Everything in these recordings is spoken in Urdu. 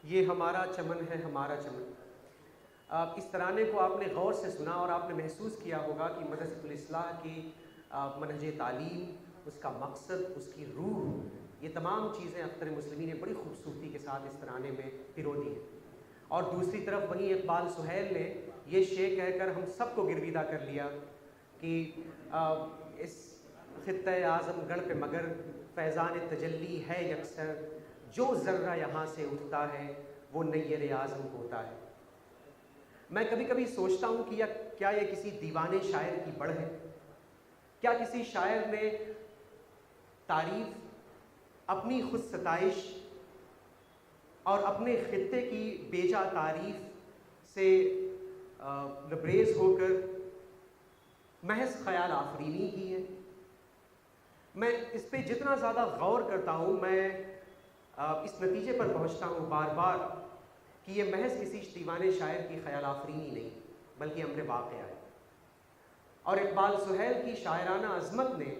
یہ ہمارا چمن ہے ہمارا چمن، اس ترانے کو آپ نے غور سے سنا اور آپ نے محسوس کیا ہوگا کہ مدرسۃ الاصلاح کی منہج تعلیم، اس کا مقصد، اس کی روح، یہ تمام چیزیں اختر مسلمی نے بڑی خوبصورتی کے ساتھ اس ترانے میں پرو دی ہیں۔ اور دوسری طرف وہیں اقبال سہیل نے یہ شعر کہہ کر ہم سب کو گرویدہ کر لیا کہ اس خطۂ اعظم گڑھ پہ مگر فیضان تجلی ہے یکسر، جو ذرہ یہاں سے اٹھتا ہے وہ نیر اعظم ہوتا ہے۔ میں کبھی کبھی سوچتا ہوں کہ کیا یہ کسی دیوانے شاعر کی بڑھ ہے؟ کیا کسی شاعر نے تعریف، اپنی خود ستائش اور اپنے خطے کی بیجا تعریف سے لبریز ہو کر محض خیال آفرینی کی ہے؟ میں اس پہ جتنا زیادہ غور کرتا ہوں، میں اس نتیجے پر پہنچتا ہوں بار بار کہ یہ محض کسی دیوانے شاعر کی خیال آفرینی نہیں بلکہ امر واقعہ ہے۔ اور اقبال سہیل کی شاعرانہ عظمت نے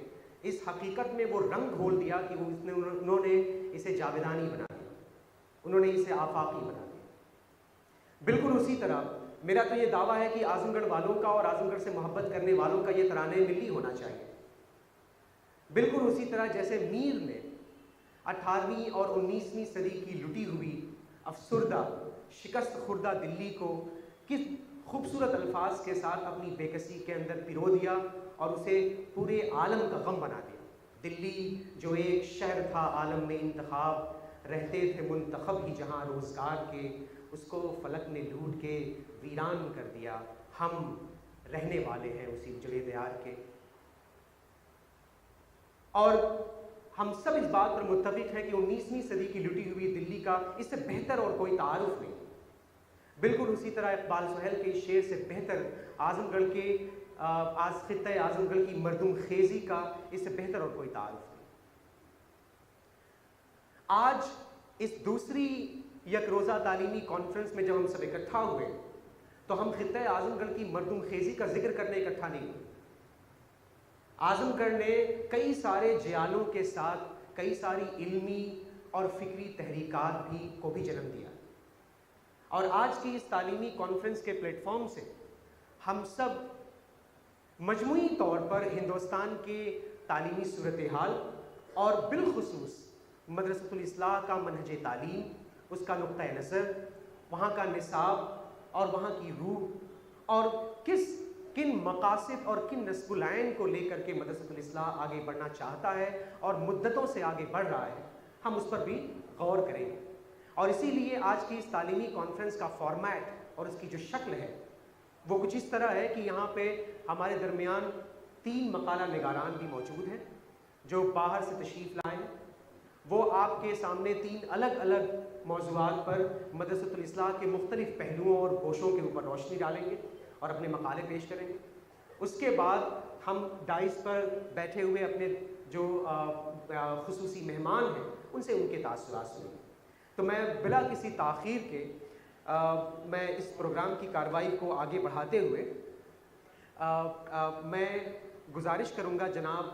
اس حقیقت میں وہ رنگ گھول دیا کہ انہوں نے اسے جاویدانی بنا دیا، انہوں نے اسے آفاقی بنا دیا۔ بالکل اسی طرح میرا تو یہ دعویٰ ہے کہ اعظم گڑھ والوں کا اور اعظم گڑھ سے محبت کرنے والوں کا یہ ترانے ملی ہونا چاہیے۔ بالکل اسی طرح جیسے میر نے 18ویں اور 19ویں صدی کی لٹی ہوئی، افسردہ، شکست خوردہ دلی کو کس خوبصورت الفاظ کے ساتھ اپنی بے کسی کے اندر پرو دیا اور اسے پورے عالم کا غم بنا دیا۔ دلی جو ایک شہر تھا عالم میں انتخاب، رہتے تھے منتخب ہی جہاں روزگار کے، اس کو فلک نے لوٹ کے ویران کر دیا، ہم رہنے والے ہیں اسی اجڑے دیار کے۔ اور ہم سب اس بات پر متفق ہیں کہ 19ویں صدی کی لٹی ہوئی دلی کا اس سے بہتر اور کوئی تعارف نہیں۔ بالکل اسی طرح اقبال سہیل کے شعر سے بہتر اعظم گڑھ کے خطۂ اعظم گڑھ کی مردم خیزی کا اس سے بہتر اور کوئی تعارف نہیں۔ آج اس دوسری یک روزہ تعلیمی کانفرنس میں جب ہم سب اکٹھا ہوئے تو ہم خطۂ اعظم گڑھ کی مردم خیزی کا ذکر کرنے اکٹھا نہیں ہوئے۔ اعظم گڑھ نے کئی سارے جیالوں کے ساتھ کئی ساری علمی اور فکری تحریکات کو بھی جنم دیا، اور آج کی اس تعلیمی کانفرنس کے پلیٹ فارم سے ہم سب مجموعی طور پر ہندوستان کے تعلیمی صورتحال اور بالخصوص مدرسۃ الاصلاح کا منہج تعلیم، اس کا نقطۂ نظر، وہاں کا نصاب اور وہاں کی روح، اور کن مقاصد اور کن نصب العین کو لے کر کے مدرسۃ الاصلاح آگے بڑھنا چاہتا ہے اور مدتوں سے آگے بڑھ رہا ہے، ہم اس پر بھی غور کریں گے۔ اور اسی لیے آج کی اس تعلیمی کانفرنس کا فارمیٹ اور اس کی جو شکل ہے وہ کچھ اس طرح ہے کہ یہاں پہ ہمارے درمیان 3 مقالہ نگاران بھی موجود ہیں جو باہر سے تشریف لائے ہیں۔ وہ آپ کے سامنے 3 الگ الگ موضوعات پر مدرسۃ الاصلاح کے مختلف پہلوؤں اور گوشوں کے اوپر روشنی ڈالیں گے اور اپنے مقالے پیش کریں گے۔ اس کے بعد ہم ڈائس پر بیٹھے ہوئے اپنے جو خصوصی مہمان ہیں ان سے ان کے تاثرات سنیں گے۔ تو میں بلا کسی تاخیر کے میں اس پروگرام کی کارروائی کو آگے بڑھاتے ہوئے میں گزارش کروں گا جناب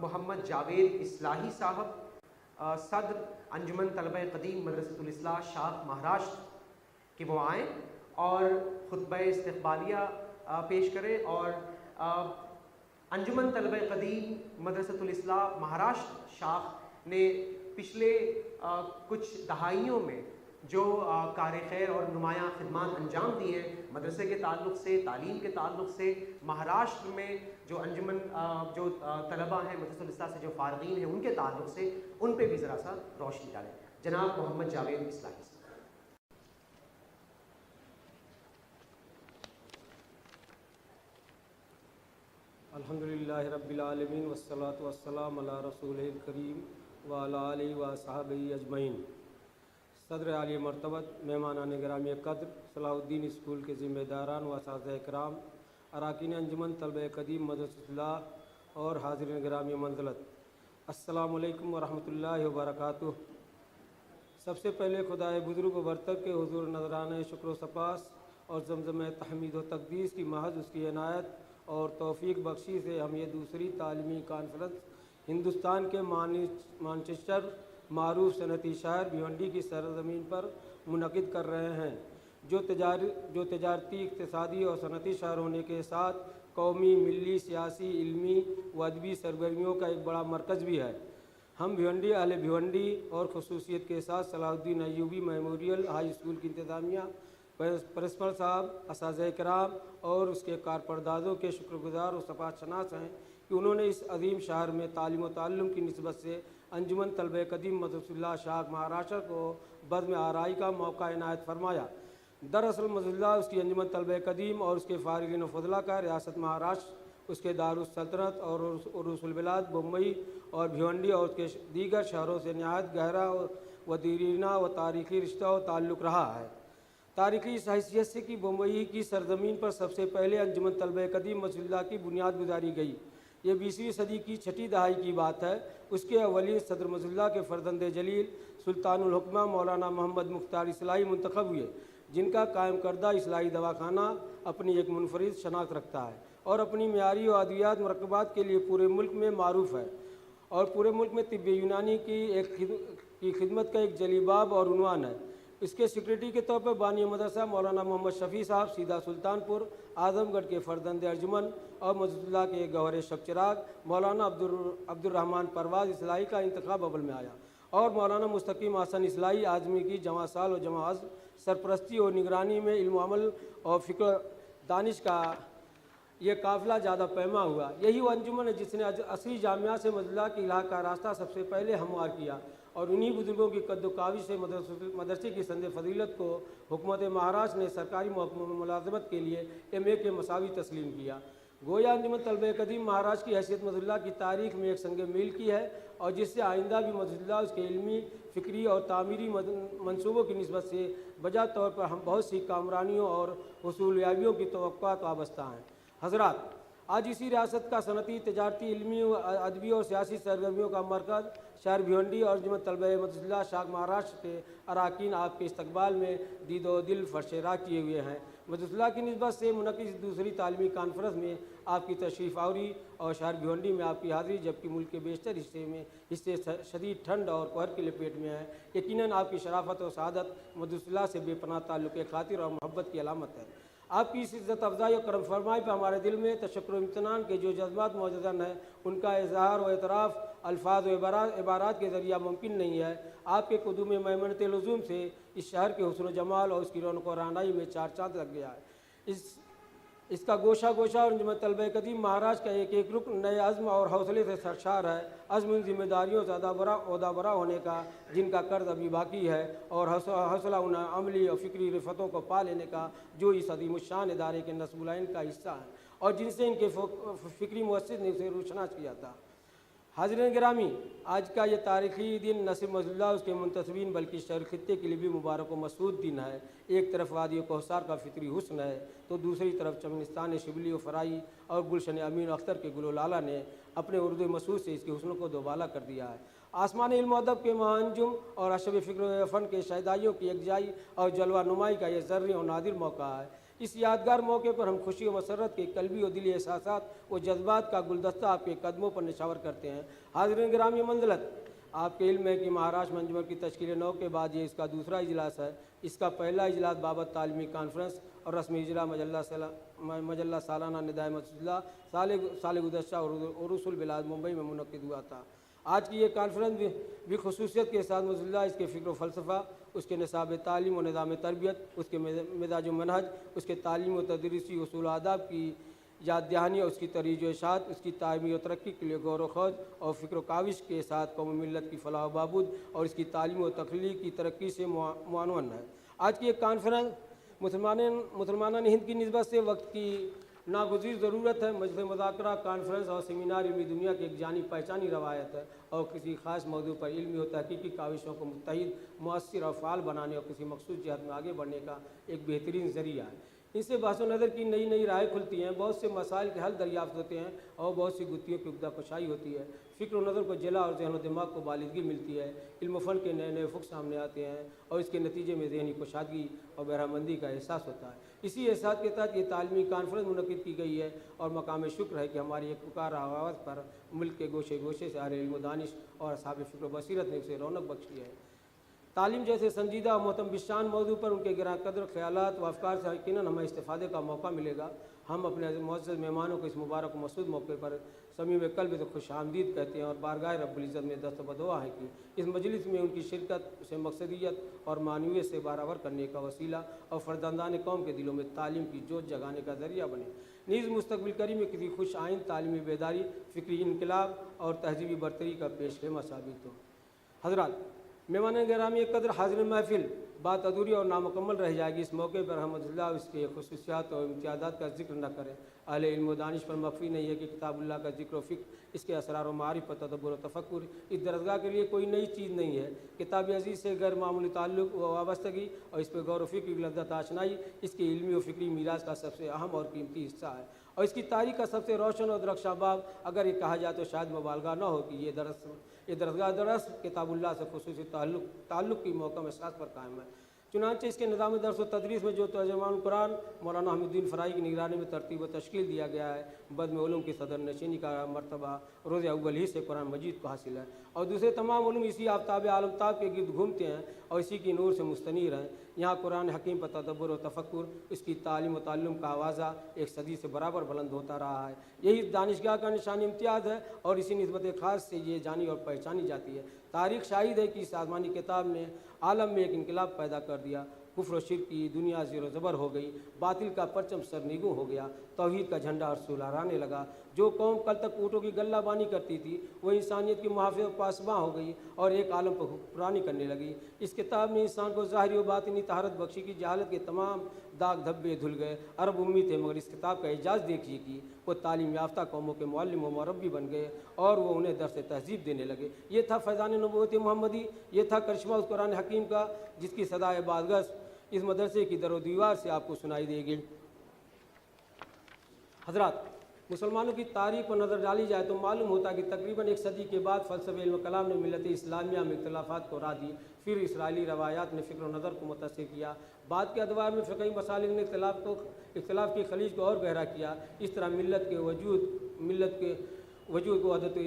محمد جاوید اصلاحی صاحب، صدر انجمن طلبہ قدیم مدرسۃ الاصلاح شاخ مہاراشٹر، کہ وہ آئیں اور خطبہ استقبالیہ پیش کریں۔ اور انجمن طلبہ قدیم مدرسۃ الاصلاح مہاراشٹر شاخ نے پچھلے کچھ دہائیوں میں جو کار خیر اور نمایاں خدمات انجام دی ہیں مدرسے کے تعلق سے، تعلیم کے تعلق سے، مہاراشٹر میں جو انجمن جو طلبہ ہیں مدرسۃ الاصلاح سے جو فارغین ہیں ان کے تعلق سے، ان پہ بھی ذرا سا روشنی ڈالیں۔ جناب محمد جاوید اصلاحی صاحب۔ الحمدللہ رب العالمین والصلاة والسلام علی رسولہ الکریم وعلی آلہ وصحبہ اجمعین۔ صدر عالی مرتبت، مہمانان گرامی قدر، صلاح الدین اسکول کے ذمہ داران و اساتذہ کرام، اراکین انجمن طلبہ قدیم مدرسۃ اللہ اور حاضرین گرامی منزلت، السلام علیکم ورحمۃ اللہ وبرکاتہ۔ سب سے پہلے خدائے بزرگ و برتر کے حضور نذرانہ شکر و سپاس اور زمزمہ تحمید و تقدیس کی محض اس کی عنایت اور توفیق بخشی سے ہم یہ دوسری تعلیمی کانفرنس ہندوستان کے مانچسٹر معروف صنعتی شہر بھیونڈی کی سرزمین پر منعقد کر رہے ہیں، جو تجارتی، اقتصادی اور صنعتی شہر ہونے کے ساتھ قومی، ملی، سیاسی، علمی و ادبی سرگرمیوں کا ایک بڑا مرکز بھی ہے۔ ہم بھیونڈی، اہل بھیونڈی اور خصوصیت کے ساتھ صلاح الدین ایوبی میموریل ہائی اسکول کی انتظامیہ، پرنسپل صاحب، اساتذہ کرام اور اس کے کارپردازوں کے شکر گزار و صفات شناس ہیں کہ انہوں نے اس عظیم شہر میں تعلیم و تعلم کی نسبت سے انجمن طلبہ قدیم مدرسۃ اللہ شاخ مہاراشٹر کو بزم آرائی کا موقع عنایت فرمایا۔ دراصل مدرسۃ اللہ اس کی انجمن طلبہ قدیم اور اس کے فارغین و فضلاء کا ریاست مہاراشٹر، اس کے دارالسلطنت اور عروس البلاد بمبئی اور بھیونڈی اور اس کے دیگر شہروں سے نہایت گہرا و دیرینہ و تاریخی رشتہ و تعلق رہا ہے۔ تاریخی اس حیثیت سے کہ بمبئی کی سرزمین پر سب سے پہلے انجمن طلبہ قدیم مدرسۃ اللہ کی بنیاد گزاری گئی۔ یہ 20ویں صدی کی چھٹی دہائی کی بات ہے۔ اس کے اولین صدر مدرسۃ اللہ کے فرزند جلیل سلطان الحکمہ مولانا محمد مختار اصلاحی منتخب ہوئے، جن کا قائم کردہ اصلاحی دواخانہ اپنی ایک منفرد شناخت رکھتا ہے اور اپنی معیاری و ادویات مرکبات کے لیے پورے ملک میں معروف ہے، اور پورے ملک میں طب یونانی کی خدمت کا ایک جلی باب اور عنوان ہے۔ اس کے سیکریٹری کے طور پر بانی مدرسہ مولانا محمد شفیع صاحب سیدھا سلطان پور اعظم گڑھ کے فرزند ارجمن اور مدرسۃ اللہ کے گوہر شب چراغ مولانا عبد الرحمن پرواز اصلاحی کا انتخاب اول میں آیا، اور مولانا مستقیم حسن اصلاحی اعظمی کی جمع سال و جمع عزم سرپرستی اور نگرانی میں علم و عمل اور فکر دانش کا یہ قافلہ زیادہ پیما ہوا۔ یہی وہ انجمن ہے جس نے عصری جامعہ سے مدرسۃ اللہ کی الحاق کا راستہ سب سے پہلے ہموار کیا، اور انہی بزرگوں کی قد و کاوش سے مدرسے کی سند فضیلت کو حکومت مہاراشٹر نے سرکاری ملازمت کے لیے MA کے مساوی تسلیم کیا۔ گویا انجمن طلبہ قدیم مہاراشٹر کی حیثیت مدرسۃ اللہ کی تاریخ میں ایک سنگ میل کی ہے، اور جس سے آئندہ بھی مدرسۃ اللہ اس کے علمی، فکری اور تعمیری منصوبوں کی نسبت سے بجا طور پر ہم بہت سی کامرانیوں اور حصول یابیوں کی توقعات وابستہ ہیں۔ حضرات، آج اسی ریاست کا صنعتی، تجارتی، علمی، ادبی اور سیاسی سرگرمیوں کا مرکز شہر بھیونڈی اور انجمن طلبہ مدرسۃ اللہ شاخ مہاراشٹر کے اراکین آپ کے استقبال میں دید و دل فرش راہ کیے ہوئے ہیں۔ مدرسۃ اللہ کی نسبت سے منعقد اس دوسری تعلیمی کانفرنس میں آپ کی تشریف آوری اور شہر بھیونڈی میں آپ کی حاضری، جبکہ ملک کے بیشتر حصے شدید ٹھنڈ اور قہر کی لپیٹ میں ہیں، یقیناً آپ کی شرافت و سعادت مدرسۃ اللہ سے بے پناہ تعلق خاطر اور محبت کی علامت ہے۔ آپ کی اس عزت افزائی اور کرم فرمائی پہ ہمارے دل میں تشکر و امتنان کے جو جذبات موجودہ ہیں، ان کا اظہار و اعتراف الفاظ و عبارات کے ذریعہ ممکن نہیں ہے۔ آپ کے قدوم میمنت لزوم سے اس شہر کے حسن و جمال اور اس کی رونق و رعنائی میں چار چاند لگ گیا ہے۔ اس کا گوشہ گوشہ اور انجمن طلبہ قدیم مہاراشٹر کا ایک ایک رکن نئے عزم اور حوصلے سے سرشار ہے، عزم ان ذمہ داریوں سے عہدہ برا ہونے کا جن کا قرض ابھی باقی ہے، اور حوصلہ ان عملی اور فکری رفتوں کو پا لینے کا جو اس عظیم الشان ادارے کے نصب العین کا حصہ ہیں، اور جن سے ان کے فکری مؤسس نے اسے روشناس کیا تھا۔ حاضرین گرامی، آج کا یہ تاریخی دن نہ صرف مدرسۃ اللہ اس کے منتسبین بلکہ شہر خطے کے لیے بھی مبارک و مسعود دن ہے۔ ایک طرف وادی کوثر کا فطری حسن ہے، تو دوسری طرف چمنستان شبلی و فرائی اور گلشن امین اختر کے گل و لالہ نے اپنے اردو مسعود سے اس کے حسن کو دوبالا کر دیا ہے۔ آسمان علم و ادب کے مہانجم اور اشب فکر و فن کے شہدائیوں کی یکجائی اور جلوہ نمائی کا یہ زرعی اور نادر موقع ہے۔ اس یادگار موقع پر ہم خوشی و مسرت کے قلبی و دلی احساسات و جذبات کا گلدستہ آپ کے قدموں پر نشاور کرتے ہیں۔ حاضرین گرامی منزلت، آپ کے علم ہے کہ مہاراشٹر انجمن کی تشکیل نو کے بعد یہ اس کا دوسرا اجلاس ہے۔ اس کا پہلا اجلاس بابت تعلیمی کانفرنس اور رسمی اجرا مجلہ سالانہ ندائے مدرسۃ اللہ سال گزشتہ عروس البلاد ممبئی میں منعقد ہوا تھا۔ آج کی یہ کانفرنس بھی خصوصیت کے ساتھ مدرسۃ اللہ، اس کے فکر و فلسفہ، اس کے نصاب تعلیم و نظام تربیت، اس کے مزاج و منہج، اس کے تعلیم و تدریسی اصول و آداب کی یاد دہانی اور اس کی ترویج و اشاعت، اس کی تعمیری و ترقی کے لیے غور و خوض اور فکر و کاوش کے ساتھ قوم ملت کی فلاح و بہبود اور اس کی تعلیم و تخلیق کی ترقی سے معنون ہے۔ آج کی یہ کانفرنس مسلمانان ہند کی نسبت سے وقت کی ناگزیر ضرورت ہے۔ مجلس مذاکرہ، کانفرنس اور سیمینار علمی دنیا کی ایک جانی پہچانی روایت ہے، اور کسی خاص موضوع پر علمی و تحقیقی کاوشوں کو متحد، مؤثر اور فعال بنانے اور کسی مخصوص جہت میں آگے بڑھنے کا ایک بہترین ذریعہ ہے۔ ان سے بحث و نظر کی نئی نئی راہیں کھلتی ہیں، بہت سے مسائل کے حل دریافت ہوتے ہیں اور بہت سی گتھیوں کی عقدہ کشائی ہوتی ہے۔ فکر و نظر کو جلا اور ذہن و دماغ کو بالغی ملتی ہے، علم و فن کے نئے نئے افق سامنے آتے ہیں اور اس کے نتیجے میں ذہنی کشادگی اور بہرامندی کا احساس ہوتا ہے۔ اسی احساس کے تحت یہ تعلیمی کانفرنس منعقد کی گئی ہے اور مقام شکر ہے کہ ہماری ایک پکار آواز پر ملک کے گوشے گوشے سے اہل علم و دانش اور اصحاب فکر و بصیرت نے اسے رونق بخشی ہے۔ تعلیم جیسے سنجیدہ اور محتم بشان موضوع پر ان کے گراں قدر خیالات و افکار سے یقیناً ہمیں استفادے کا موقع ملے گا۔ ہم اپنے معزز مہمانوں کو اس مبارک و مسعود موقع پر صمیم قلب سے خوش آمدید کہتے ہیں اور بارگاہ رب العزت میں دست بدعا ہے کہ اس مجلس میں ان کی شرکت سے مقصدیت اور معنویت سے برابر کرنے کا وسیلہ اور فرزندان قوم کے دلوں میں تعلیم کی جوت جگانے کا ذریعہ بنے، نیز مستقبل قریب میں کسی خوش آئند تعلیمی بیداری، فکری انقلاب اور تہذیبی برتری کا پیش خیمہ ثابت ہو۔ حضرات، مہمان گرامی قدر، حاضر محفل، بات ادھوری اور نامکمل رہ جائے گی اس موقع پر احمد اللہ اس کے خصوصیات اور امتیازات کا ذکر نہ کریں۔ اہل علم و دانش پر مخفی نہیں ہے کہ کتاب اللہ کا ذکر و فکر، اس کے اسرار و معارف پر تدبر و تفکر اس درسگاہ کے لیے کوئی نئی چیز نہیں ہے۔ کتاب عزیز سے غیر معمولی تعلق و وابستگی اور اس پہ غور و فکر کی لذت آشنائی اس کی علمی و فکری میراث کا سب سے اہم اور قیمتی حصہ ہے، اور اس کی تاریخ کا سب سے روشن اور درخشاں باب اگر یہ کہا جائے تو شاید مبالغہ نہ ہو کہ یہ درسگاہ درس کتاب اللہ سے خصوصی تعلق کی محکم احساس پر قائم ہے۔ چنانچہ اس کے نظام درس و تدریس میں جو ترجمان قرآن مولانا حمید الدین فرائی کی نگرانی میں ترتیب و تشکیل دیا گیا ہے، بزم علوم کی صدر نشینی کا مرتبہ روز اول ہی سے قرآن مجید کو حاصل ہے، اور دوسرے تمام علوم اسی آفتاب عالمتاب کے گرد گھومتے ہیں اور اسی کی نور سے مستنیر ہیں۔ یہاں قرآن حکیم پر تدبر و تفکر، اس کی تعلیم و تعلم کا آوازہ ایک صدی سے برابر بلند ہوتا رہا ہے۔ یہی دانشگاہ کا نشان امتیاز ہے اور اسی نسبت خاص سے یہ جانی اور پہچانی جاتی ہے۔ تاریخ شاہد ہے کہ اس آسمانی کتاب نے عالم میں ایک انقلاب پیدا کر دیا، کفر و شرک کی دنیا زیر و زبر ہو گئی، باطل کا پرچم سرنگوں ہو گیا، توحید کا جھنڈا عرص لہرانے لگا۔ جو قوم کل تک اونٹوں کی غلہ بانی کرتی تھی وہ انسانیت کی محافظ و پاسباں ہو گئی اور ایک عالم پر حکمرانی کرنے لگی۔ اس کتاب نے انسان کو ظاہری و باطنی طہارت بخشی کی، جہالت کے تمام داغ دھبے دھل گئے۔ عرب امی تھے مگر اس کتاب کا اعجاز دیکھیے کہ وہ تعلیم یافتہ قوموں کے معلم و مربی بن گئے اور وہ انہیں درس تہذیب دینے لگے۔ یہ تھا فیضان نبوت محمدی، یہ تھا کرشمہ اس قرآن حکیم کا جس کی صدائے بازگشت اس مدرسے کی در و دیوار سے آپ کو سنائی دے گی۔ حضرات، مسلمانوں کی تاریخ پر نظر ڈالی جائے تو معلوم ہوتا ہے کہ تقریباً ایک صدی کے بعد فلسفہ علم کلام نے ملت اسلامیہ میں اختلافات کو راہ دی، پھر اسرائیلی روایات نے فکر و نظر کو متاثر کیا، بعد کے ادوار میں فقہی مسالک نے اختلاف کی خلیج کو اور گہرا کیا۔ اس طرح ملت کے وجود کو وحدت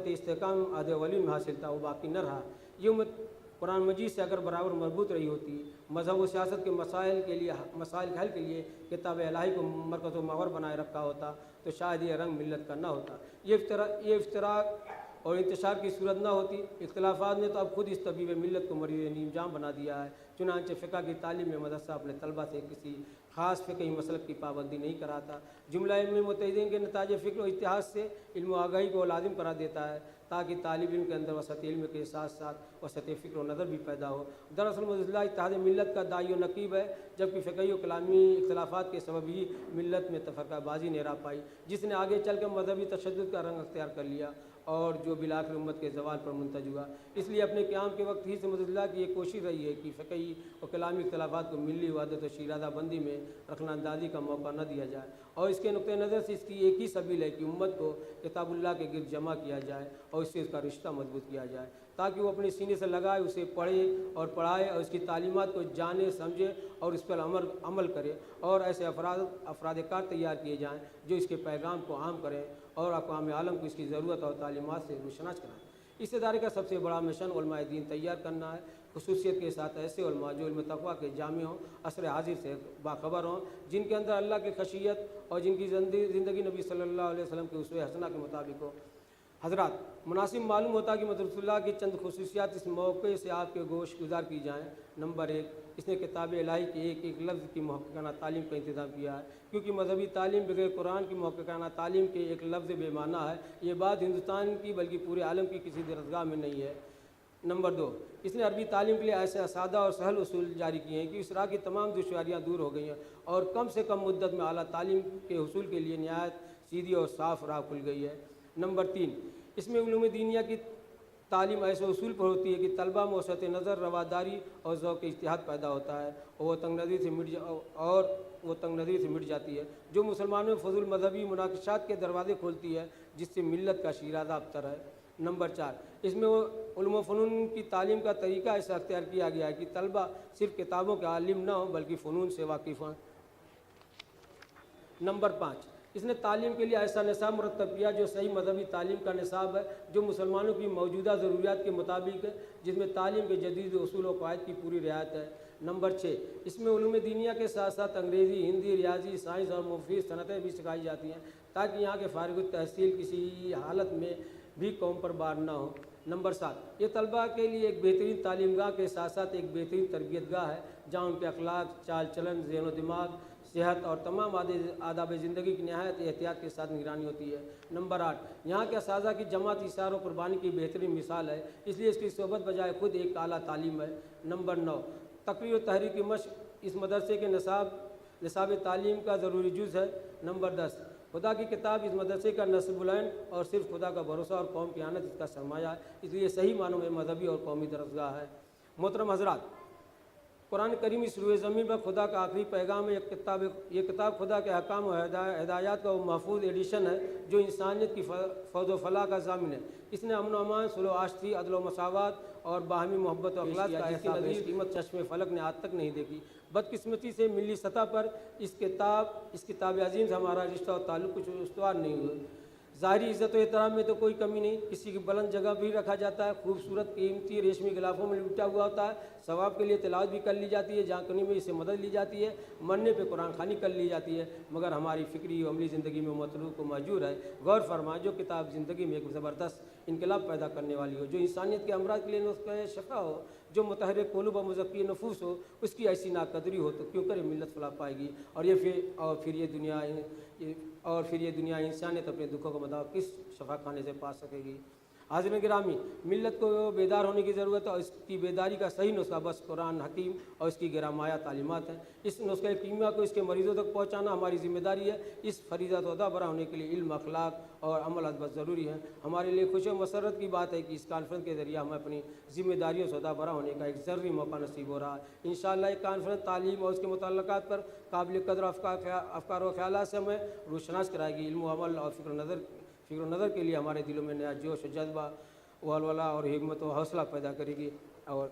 استحکام عہد ولی میں حاصل تھا وہ باقی نہ رہا۔ یہ امت قرآن مجید سے اگر برابر مربوط رہی ہوتی، مذہب و سیاست کے مسائل کے حل کے لیے کتاب الہی کو مرکز و محور بنائے رکھا ہوتا تو شاید یہ رنگ ملت کا نہ ہوتا، یہ افتراق اور انتشار کی صورت نہ ہوتی۔ اختلافات نے تو اب خود اس طبیب ملت کو مریض نیم جام بنا دیا ہے۔ چنانچہ فقہ کی تعلیم میں مدرسہ اپنے طلبہ سے کسی خاص فقہی مسلک کی پابندی نہیں کراتا، جملہ علم متحدین کے نتائج فکر و اتحاد سے علم و آگاہی کو لازم قرار دیتا ہے تاکہ طالب علم کے اندر وسعت علم کے ساتھ ساتھ وسعت فکر و نظر بھی پیدا ہو۔ دراصل مجلہ اتحاد ملت کا داعی و نقیب ہے، جبکہ فقہی و کلامی اختلافات کے سبب ہی ملت میں تفرقہ بازی نہیں رہ پائی، جس نے آگے چل کر مذہبی تشدد کا رنگ اختیار کر لیا اور جو بالآخر امت کے زوال پر منتج ہوا۔ اس لیے اپنے قیام کے وقت ہی سے مجلہ کی یہ کوشش رہی ہے کہ فقہی و کلامی اختلافات کو ملی وحدت و شیرازہ بندی میں رخنہ اندازی کا موقع نہ دیا جائے، اور اس کے نقطۂ نظر سے اس کی ایک ہی سبیل ہے کہ امت کو کتاب اللہ کے گرد جمع کیا جائے اور اس سے اس کا رشتہ مضبوط کیا جائے تاکہ وہ اپنے سینے سے لگائے، اسے پڑھے اور پڑھائے اور اس کی تعلیمات کو جانے سمجھے اور اس پر عمل کرے، اور ایسے افراد کار تیار کیے جائیں جو اس کے پیغام کو عام کریں اور اقوام عالم کو اس کی ضرورت اور تعلیمات سے روشناس کرائیں۔ اس ادارے کا سب سے بڑا مشن علماء دین تیار کرنا ہے، خصوصیت کے ساتھ ایسے علماء جو علم تقویٰ کے جامع ہوں، عصر حاضر سے باخبر ہوں، جن کے اندر اللہ کی خشیت اور جن کی زندگی نبی صلی اللہ علیہ وسلم کے اسوہ حسنہ کے مطابق ہو۔ حضرات، مناسب معلوم ہوتا ہے کہ مدرسۃ اللہ کی چند خصوصیات اس موقع سے آپ کے گوش گزار کی جائیں۔ نمبر 1، اس نے کتاب الہی کے ایک ایک لفظ کی محققانہ تعلیم کا انتظام کیا ہے، کیونکہ مذہبی تعلیم بغیر قرآن کی محققانہ تعلیم کے ایک لفظ بے معنی ہے۔ یہ بات ہندوستان کی بلکہ پورے عالم کی کسی درسگاہ میں نہیں ہے۔ نمبر 2، اس نے عربی تعلیم کے لیے ایسے سادہ اور سہل اصول جاری کیے ہیں کہ اس راہ کی تمام دشواریاں دور ہو گئی ہیں اور کم سے کم مدت میں اعلیٰ تعلیم کے حصول کے لیے نہایت سیدھی اور صاف راہ کھل گئی ہے۔ نمبر 3، اس میں علوم دینیہ کی تعلیم ایسے اصول پر ہوتی ہے کہ طلبہ میں وسعت نظر، رواداری اور ذوق اجتہاد پیدا ہوتا ہے اور وہ تنگ نظری سے مٹ جاتی ہے، جو مسلمانوں میں فضول مذہبی مناقشات کے دروازے کھولتی ہے، جس سے ملت کا شیرازہ ابتر ہے۔ نمبر 4، اس میں علوم و فنون کی تعلیم کا طریقہ ایسا اختیار کیا گیا ہے کہ طلبہ صرف کتابوں کے عالم نہ ہوں بلکہ فنون سے واقف ہوں۔ نمبر 5، اس نے تعلیم کے لیے ایسا نصاب مرتب کیا جو صحیح مذہبی تعلیم کا نصاب ہے، جو مسلمانوں کی موجودہ ضروریات کے مطابق ہے، جس میں تعلیم کے جدید اصول و قواعد کی پوری رعایت ہے۔ نمبر 6، اس میں علوم دینیہ کے ساتھ ساتھ انگریزی، ہندی، ریاضی، سائنس اور مفید صنعتیں بھی سکھائی جاتی ہیں تاکہ یہاں کے فارغ التحصیل کسی حالت میں بھی قوم پر بار نہ ہو۔ نمبر 7، یہ طلباء کے لیے ایک بہترین تعلیم گاہ کے ساتھ ساتھ ایک بہترین تربیت گاہ ہے، جہاں ان کے اخلاق، چال چلن، ذہن و دماغ، صحت اور تمام آداب زندگی کی نہایت احتیاط کے ساتھ نگرانی ہوتی ہے۔ نمبر 8، یہاں کے اساتذہ کی جماعت ایثار و قربانی کی بہترین مثال ہے، اس لیے اس کی صحبت بجائے خود ایک اعلیٰ تعلیم ہے۔ نمبر 9، تقریر و تحریر کی مشق اس مدرسے کے نصاب تعلیم کا ضروری جز ہے۔ نمبر 10، خدا کی کتاب اس مدرسے کا نصب العین اور صرف خدا کا بھروسہ اور قوم کی اعانت اس کا سرمایہ ہے، اس لیے صحیح معنوں میں مذہبی اور قومی درسگاہ ہے۔ محترم حضرات، قرآن کریم اس روئے زمین پر خدا کا آخری پیغام ہے۔ یہ کتاب خدا کے احکام و ہدایات کا وہ محفوظ ایڈیشن ہے جو انسانیت کی فوز و فلاح کا ضامن ہے۔ اس نے امن و امان، صلح و آشتی، عدل و مساوات اور باہمی محبت و اخلاص کا احساس ہے۔ قیمت چشم فلک نے آج تک نہیں دیکھی۔ بدقسمتی سے ملی سطح پر اس کتاب عظیم سے ہمارا رشتہ اور تعلق کچھ استوار نہیں ہوئے۔ ظاہری عزت و احترام میں تو کوئی کمی نہیں، کسی کی بلند جگہ بھی رکھا جاتا ہے، خوبصورت قیمتی ریشمی غلافوں میں لپٹا ہوا ہوتا ہے، ثواب کے لیے تلاوت بھی کر لی جاتی ہے، جہاں کنی میں اسے مدد لی جاتی ہے، مرنے پہ قرآن خوانی کر لی جاتی ہے، مگر ہماری فکری و عملی زندگی میں متروک و مہجور ہے۔ غور فرمائیں، جو کتاب زندگی میں ایک زبردست انقلاب پیدا کرنے والی ہو، جو انسانیت کے امراض کے لیے نسخہ شفا ہو، جو متحرک قلوب و مزکی نفوس ہو، اس کی ایسی ناقدری ہو تو کیوں کرے ملت فلاح پائے گی، اور پھر یہ دنیا انسانیت اپنے دکھوں کو بتاؤ کس شفا خانے سے پا سکے گی۔ حاضرین گرامی، ملت کو بیدار ہونے کی ضرورت ہے اور اس کی بیداری کا صحیح نسخہ بس قرآن حکیم اور اس کی گرامایہ تعلیمات ہیں۔ اس نسخہ کیمیا کو اس کے مریضوں تک پہنچانا ہماری ذمہ داری ہے۔ اس فریضہ تو ادا برا ہونے کے لیے علم، اخلاق اور عمل ادب ضروری ہے۔ ہمارے لیے خوش و مسرت کی بات ہے کہ اس کانفرنس کے ذریعے ہمیں اپنی ذمہ داریوں سے ادا برا ہونے کا ایک ضروری موقع نصیب ہو رہا ہے۔ انشاءاللہ یہ کانفرنس تعلیم اور اس کے متعلقات پر قابل قدر افکار و خیالات سے ہمیں روشناس کرائے گی۔ علم و عمل اور فکر و نظر کے لیے ہمارے دلوں میں نیا جوش و جذبہ، ولولہ اور حکمت و حوصلہ پیدا کرے گی اور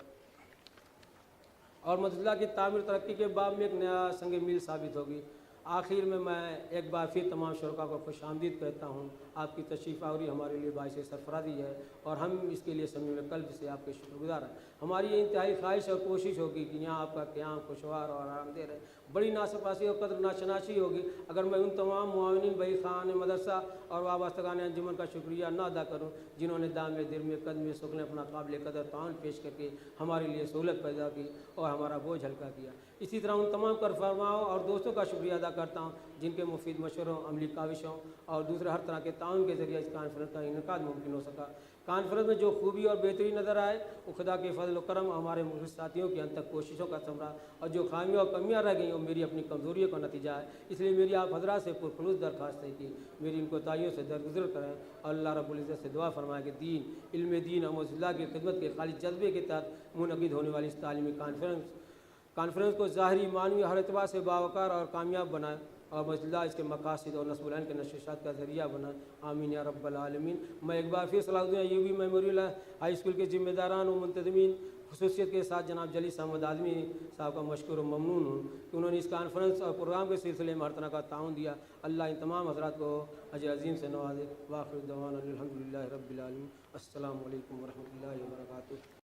مجلہ کی تعمیر ترقی کے باب میں ایک نیا سنگ میل ثابت ہوگی۔ آخر میں ایک بار پھر تمام شرکاء کو خوش آمدید کہتا ہوں۔ آپ کی تشریف آوری ہمارے لیے باعث سرفرازی ہے اور ہم اس کے لیے صمیم قلب سے آپ کے شکر گزار ہیں۔ ہماری یہ انتہائی خواہش اور کوشش ہوگی کہ یہاں آپ کا قیام خوشگوار اور آرام دہ رہے۔ بڑی ناسپاسی اور قدر ناشناسی ہوگی اگر میں ان تمام معاونین، بھائی خان مدرسہ اور وابستگان انجمن کا شکریہ نہ ادا کروں جنہوں نے دام دل میں قدم میں سکھنے اپنا قابل قدر تعاون پیش کر کے ہمارے لیے سہولت پیدا کی اور ہمارا بوجھ ہلکا کیا۔ اسی طرح ان تمام کارفرماؤں اور دوستوں کا شکریہ ادا کرتا ہوں جن کے مفید مشوروں، عملی کاوشوں اور دوسرے ہر طرح کے تعاون کے ذریعے اس کانفرنس کا انعقاد ممکن ہو سکا۔ کانفرنس میں جو خوبی اور بہتری نظر آئے وہ خدا کے فضل و کرم اور ہمارے مخلص ساتھیوں کی انتھک کوششوں کا ثمرہ، اور جو خامیاں اور کمیاں رہ گئیں وہ میری اپنی کمزوریوں کا نتیجہ ہے۔ اس لیے میری آپ حضرات سے پرخلوص درخواست ہے کہ میری ان کوتاہیوں سے درگزر کریں اور اللہ رب العزت سے دعا فرمائیں کہ علم دین اور اللہ کی خدمت کے خالص جذبے کے تحت منعقد ہونے والی اس تعلیمی کانفرنس کو ظاہری، معنوی ہر اعتبار سے باوقار اور کامیاب بنائیں اور مسجدہ اس کے مقاصد اور نصب العین کے نشریات کا ذریعہ بنائیں۔ آمین یا رب العالمین۔ میں ایک بار پھر صلاح الدین ایوبی میموریل ہائی اسکول کے ذمہ داران و منتظمین خصوصیت کے ساتھ جناب جلیس احمد اعظمی صاحب کا مشکور و ممنون ہوں کہ انہوں نے اس کانفرنس اور پروگرام کے سلسلے میں ہر طرح کا تعاون دیا۔ اللہ ان تمام حضرات کو اجر عظیم سے نوازے۔ وآخر دعوانا الحمدللہ رب العالمین۔ السلام علیکم ورحمۃ اللہ وبرکاتہ۔